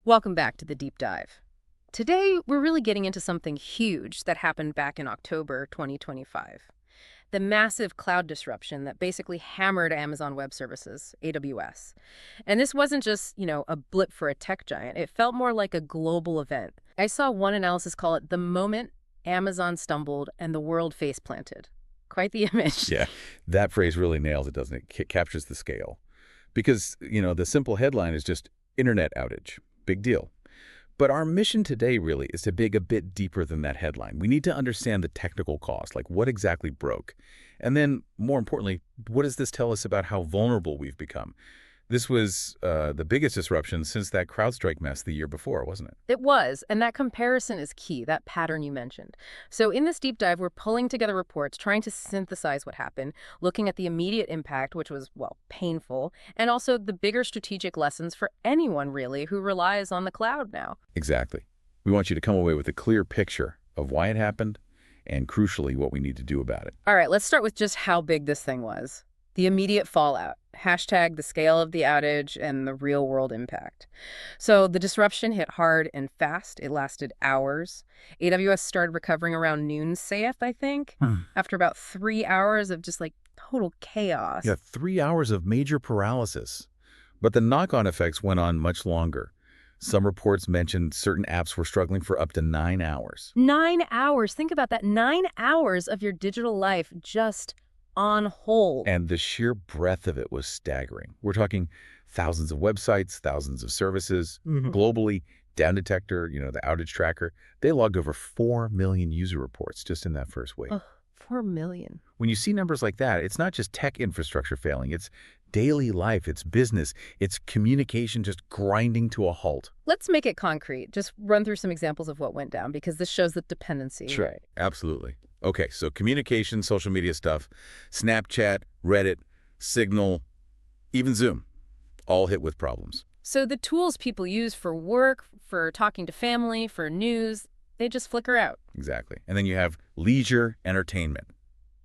Welcome back to the deep dive. Today, we're really getting into something huge that happened back in October 2025. The massive cloud disruption that basically hammered Amazon Web Services, AWS. And this wasn't just, a blip for a tech giant. It felt more like a global event. I saw one analysis call it the moment Amazon stumbled and the world face planted. Quite the image. Yeah, that phrase really nails it, doesn't it? Captures the scale. Because, the simple headline is just internet outage. Big deal. But our mission today really is to dig a bit deeper than that headline. We need to understand the technical cost, like what exactly broke. And then, more importantly, what does this tell us about how vulnerable we've become? This was the biggest disruption since that CrowdStrike mess the year before, wasn't it? It was, and that comparison is key, that pattern you mentioned. So in this deep dive, we're pulling together reports, trying to synthesize what happened, looking at the immediate impact, which was, painful, and also the bigger strategic lessons for anyone, really, who relies on the cloud now. Exactly. We want you to come away with a clear picture of why it happened and, crucially, what we need to do about it. All right, let's start with just how big this thing was. The immediate fallout, hashtag the scale of the outage and the real-world impact. So the disruption hit hard and fast. It lasted hours. AWS started recovering around noon, I think, after about 3 hours of just total chaos. Yeah, 3 hours of major paralysis. But the knock-on effects went on much longer. Some reports mentioned certain apps were struggling for up to 9 hours. 9 hours. Think about that. 9 hours of your digital life just on hold. And the sheer breadth of it was staggering. We're talking thousands of websites, thousands of services. Globally, Down Detector, the outage tracker, they logged over 4 million user reports just in that first week. 4 million. When you see numbers like that, it's not just tech infrastructure failing. It's daily life, it's business, it's communication just grinding to a halt. Let's make it concrete. Just run through some examples of what went down, because this shows the dependency. Sure, right? Absolutely. Okay, so communication, social media stuff, Snapchat, Reddit, Signal, even Zoom, all hit with problems. So the tools people use for work, for talking to family, for news, they just flicker out. Exactly. And then you have leisure entertainment,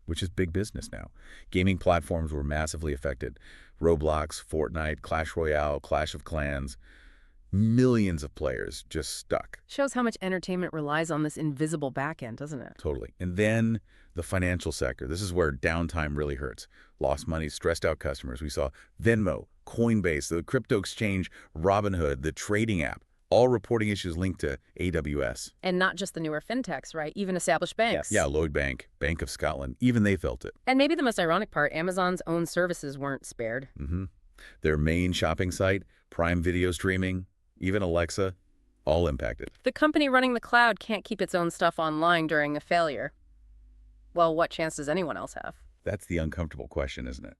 which is big business now. Gaming platforms were massively affected. Roblox, Fortnite, Clash Royale, Clash of Clans, millions of players just stuck. Shows how much entertainment relies on this invisible backend, doesn't it? Totally. And then the financial sector. This is where downtime really hurts. Lost money, stressed out customers. We saw Venmo, Coinbase, the crypto exchange, Robinhood, the trading app, all reporting issues linked to AWS. And not just the newer fintechs, right? Even established banks. Yeah, Lloyd Bank, Bank of Scotland, even they felt it. And maybe the most ironic part, Amazon's own services weren't spared. Their main shopping site, Prime Video streaming, even Alexa, all impacted. The company running the cloud can't keep its own stuff online during a failure. Well, what chance does anyone else have? That's the uncomfortable question, isn't it?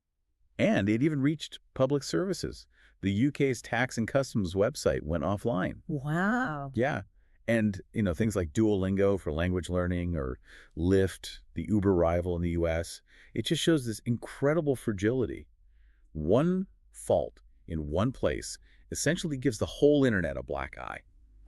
And it even reached public services. The UK's tax and customs website went offline. Wow. Yeah. And, things like Duolingo for language learning or Lyft, the Uber rival in the US, it just shows this incredible fragility. One fault in one place essentially gives the whole internet a black eye.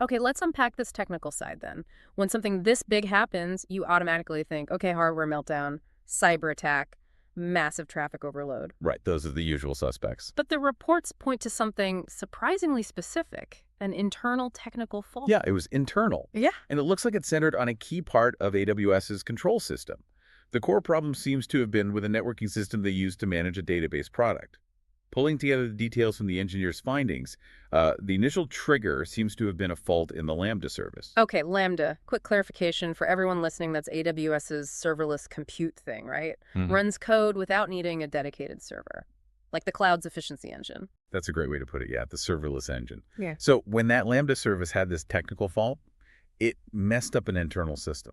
Okay, let's unpack this technical side then. When something this big happens, you automatically think, okay, hardware meltdown, cyber attack, massive traffic overload. Right, those are the usual suspects. But the reports point to something surprisingly specific, an internal technical fault. Yeah, it was internal. Yeah. And it looks like it's centered on a key part of AWS's control system. The core problem seems to have been with a networking system they used to manage a database product. Pulling together the details from the engineer's findings, the initial trigger seems to have been a fault in the Lambda service. Okay, Lambda. Quick clarification for everyone listening, that's AWS's serverless compute thing, right? Runs code without needing a dedicated server, like the cloud's efficiency engine. That's a great way to put it, yeah, the serverless engine. Yeah. So when that Lambda service had this technical fault, it messed up an internal system.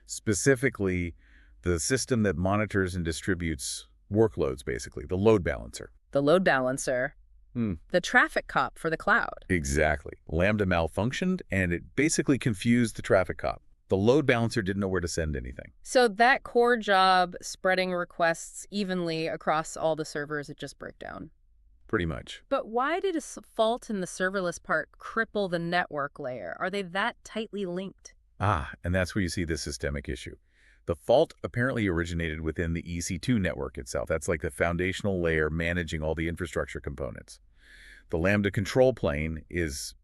Specifically, the system that monitors and distributes workloads, basically, the load balancer. The load balancer. The traffic cop for the cloud. Exactly. Lambda malfunctioned, and it basically confused the traffic cop. The load balancer didn't know where to send anything. So that core job, spreading requests evenly across all the servers, it just broke down. Pretty much. But why did a fault in the serverless part cripple the network layer? Are they that tightly linked? And that's where you see the systemic issue. The fault apparently originated within the EC2 network itself. That's like the foundational layer managing all the infrastructure components. The Lambda control plane is,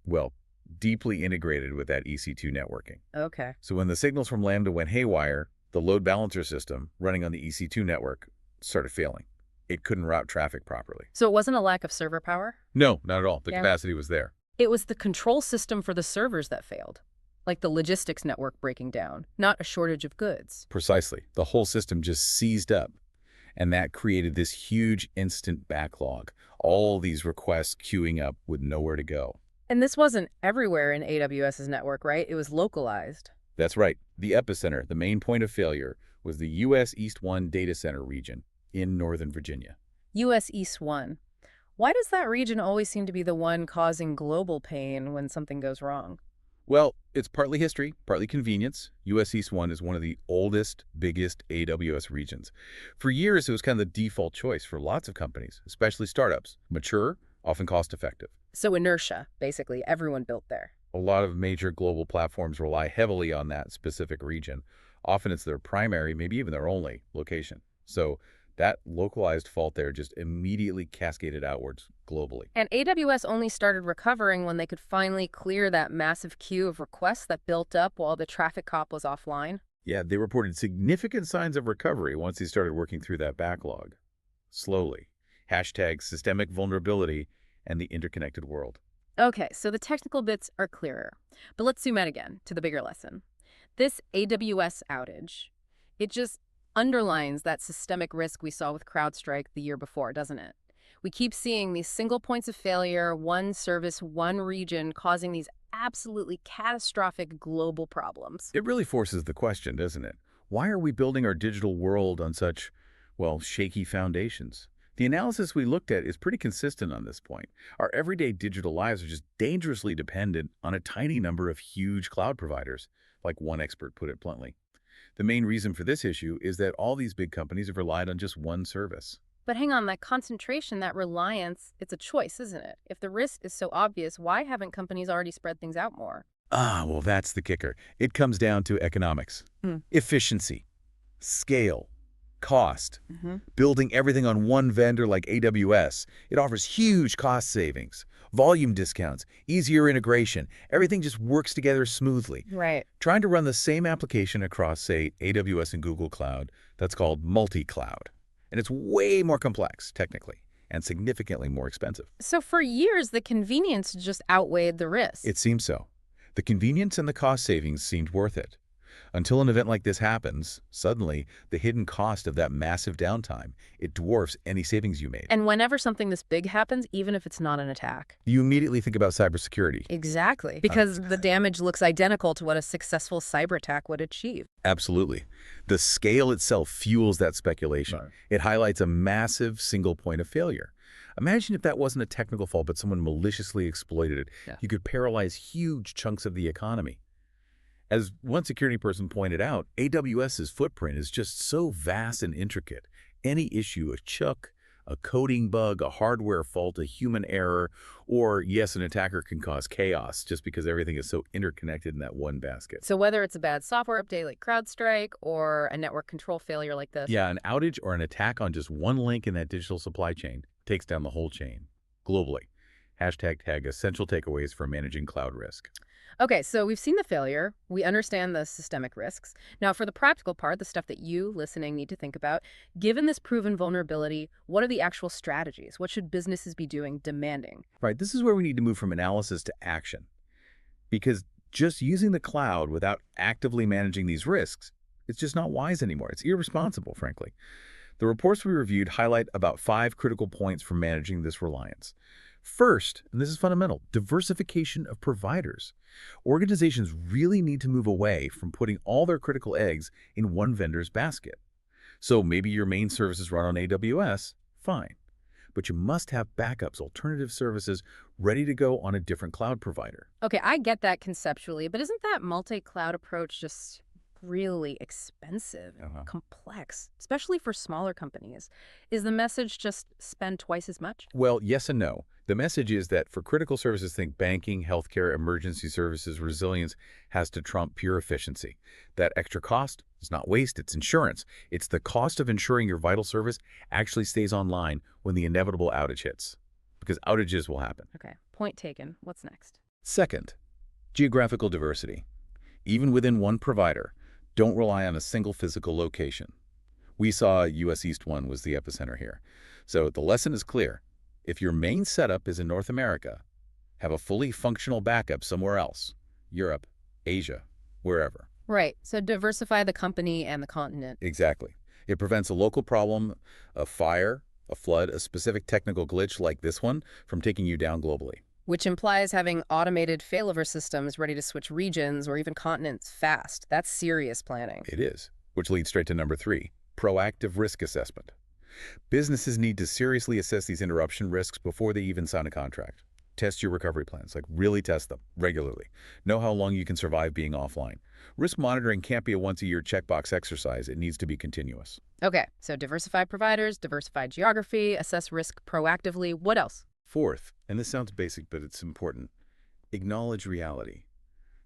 deeply integrated with that EC2 networking. Okay. So when the signals from Lambda went haywire, the load balancer system running on the EC2 network started failing. It couldn't route traffic properly. So it wasn't a lack of server power? No, not at all. The Yeah. capacity was there. It was the control system for the servers that failed, like the logistics network breaking down, not a shortage of goods. Precisely. The whole system just seized up. And that created this huge instant backlog. All these requests queuing up with nowhere to go. And this wasn't everywhere in AWS's network, right? It was localized. That's right. The epicenter, the main point of failure, was the U.S. East 1 data center region in Northern Virginia. US East 1. Why does that region always seem to be the one causing global pain when something goes wrong? Well, it's partly history, partly convenience. US East 1 is one of the oldest, biggest AWS regions. For years, it was kind of the default choice for lots of companies, especially startups. Mature, often cost-effective. So inertia, basically, everyone built there. A lot of major global platforms rely heavily on that specific region. Often it's their primary, maybe even their only location. So that localized fault there just immediately cascaded outwards globally. And AWS only started recovering when they could finally clear that massive queue of requests that built up while the traffic cop was offline. Yeah, they reported significant signs of recovery once they started working through that backlog. Slowly. Hashtag systemic vulnerability and the interconnected world. Okay, so the technical bits are clearer. But let's zoom out again to the bigger lesson. This AWS outage, it just underlines that systemic risk we saw with CrowdStrike the year before, doesn't it? We keep seeing these single points of failure, one service, one region, causing these absolutely catastrophic global problems. It really forces the question, doesn't it? Why are we building our digital world on such, well, shaky foundations? The analysis we looked at is pretty consistent on this point. Our everyday digital lives are just dangerously dependent on a tiny number of huge cloud providers, like one expert put it bluntly. The main reason for this issue is that all these big companies have relied on just one service. But hang on, that concentration, that reliance, it's a choice, isn't it? If the risk is so obvious, why haven't companies already spread things out more? Well, that's the kicker. It comes down to economics, efficiency, scale, cost. Building everything on one vendor like AWS, it offers huge cost savings, volume discounts, easier integration. Everything just works together smoothly. Right. Trying to run the same application across, say, AWS and Google Cloud, that's called multi-cloud. And it's way more complex, technically, and significantly more expensive. So for years, the convenience just outweighed the risk. It seems so. The convenience and the cost savings seemed worth it. Until an event like this happens, suddenly, the hidden cost of that massive downtime, it dwarfs any savings you made. And whenever something this big happens, even if it's not an attack. You immediately think about cybersecurity. Exactly. Because the damage looks identical to what a successful cyber attack would achieve. Absolutely. The scale itself fuels that speculation. Right. It highlights a massive single point of failure. Imagine if that wasn't a technical fault, but someone maliciously exploited it. Yeah. You could paralyze huge chunks of the economy. As one security person pointed out, AWS's footprint is just so vast and intricate. Any issue, a chook, a coding bug, a hardware fault, a human error, or yes, an attacker can cause chaos just because everything is so interconnected in that one basket. So whether it's a bad software update like CrowdStrike or a network control failure like this. Yeah, an outage or an attack on just one link in that digital supply chain takes down the whole chain, globally. Hashtag tag essential takeaways for managing cloud risk. Okay, so we've seen the failure. We understand the systemic risks. Now, for the practical part, the stuff that you, listening, need to think about, given this proven vulnerability, what are the actual strategies? What should businesses be doing, demanding? Right, this is where we need to move from analysis to action. Because just using the cloud without actively managing these risks, it's just not wise anymore. It's irresponsible, frankly. The reports we reviewed highlight about 5 critical points for managing this reliance. First, and this is fundamental, diversification of providers. Organizations really need to move away from putting all their critical eggs in one vendor's basket. So maybe your main services run on AWS, fine. But you must have backups, alternative services ready to go on a different cloud provider. Okay, I get that conceptually, but isn't that multi-cloud approach just really expensive and complex, especially for smaller companies? Is the message just spend twice as much? Well, yes and no. The message is that for critical services, think banking, healthcare, emergency services, resilience has to trump pure efficiency. That extra cost is not waste, it's insurance. It's the cost of ensuring your vital service actually stays online when the inevitable outage hits. Because outages will happen. Okay, point taken. What's next? Second, Geographical diversity. Even within one provider, don't rely on a single physical location. We saw US East 1 was the epicenter here. So the lesson is clear. If your main setup is in North America, have a fully functional backup somewhere else, Europe, Asia, wherever. Right. So diversify the company and the continent. Exactly. It prevents a local problem, a fire, a flood, a specific technical glitch like this one from taking you down globally. Which implies having automated failover systems ready to switch regions or even continents fast. That's serious planning. It is, which leads straight to number 3, proactive risk assessment. Businesses need to seriously assess these interruption risks before they even sign a contract. Test your recovery plans, like really test them regularly. Know how long you can survive being offline. Risk monitoring can't be a once-a-year checkbox exercise. It needs to be continuous. Okay, so diversify providers, diversify geography, assess risk proactively. What else? Fourth, and this sounds basic, but it's important, acknowledge reality.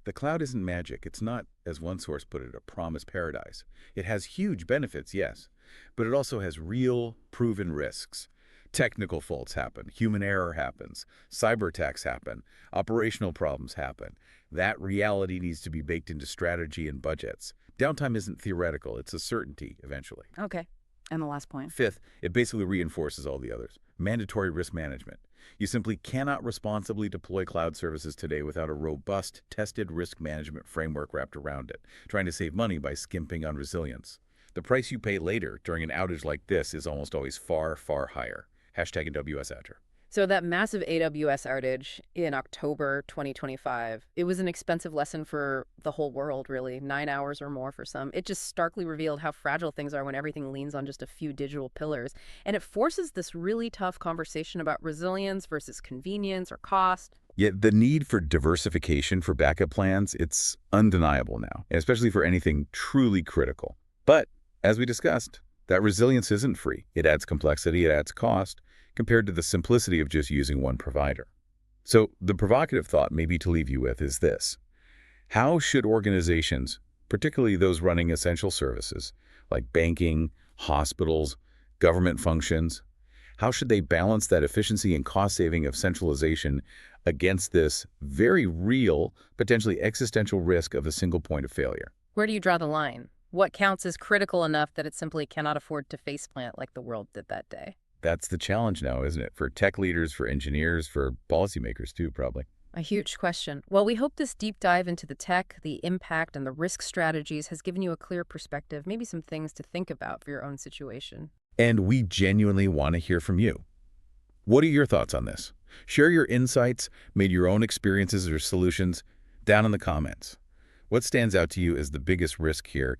The cloud isn't magic. It's not, as one source put it, a promised paradise. It has huge benefits, yes, but it also has real, proven risks. Technical faults happen, human error happens, cyber attacks happen, operational problems happen. That reality needs to be baked into strategy and budgets. Downtime isn't theoretical, it's a certainty eventually. Okay. And the last point. Fifth, it basically reinforces all the others. Mandatory risk management. You simply cannot responsibly deploy cloud services today without a robust, tested risk management framework wrapped around it, trying to save money by skimping on resilience. The price you pay later during an outage like this is almost always far, far higher. Hashtag AWS Outage. So that massive AWS outage in October 2025, it was an expensive lesson for the whole world, really. 9 hours or more for some. It just starkly revealed how fragile things are when everything leans on just a few digital pillars. And it forces this really tough conversation about resilience versus convenience or cost. Yet the need for diversification for backup plans, it's undeniable now, especially for anything truly critical. But, as we discussed, that resilience isn't free. It adds complexity, it adds cost, compared to the simplicity of just using one provider. So the provocative thought maybe to leave you with is this. How should organizations, particularly those running essential services like banking, hospitals, government functions, how should they balance that efficiency and cost saving of centralization against this very real, potentially existential risk of a single point of failure? Where do you draw the line? What counts as critical enough that it simply cannot afford to faceplant like the world did that day? That's the challenge now, isn't it? For tech leaders, for engineers, for policymakers too, probably. A huge question. Well, we hope this deep dive into the tech, the impact, and the risk strategies has given you a clear perspective, maybe some things to think about for your own situation. And we genuinely want to hear from you. What are your thoughts on this? Share your insights, maybe your own experiences or solutions down in the comments. What stands out to you as the biggest risk here,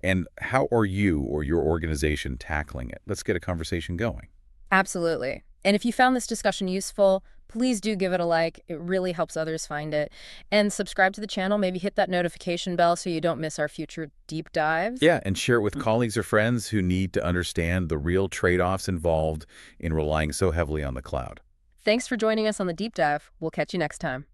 and how are you or your organization tackling it? Let's get a conversation going. Absolutely. And if you found this discussion useful, please do give it a like. It really helps others find it. And subscribe to the channel. Maybe hit that notification bell so you don't miss our future deep dives. Yeah, and share it with colleagues or friends who need to understand the real trade-offs involved in relying so heavily on the cloud. Thanks for joining us on the deep dive. We'll catch you next time.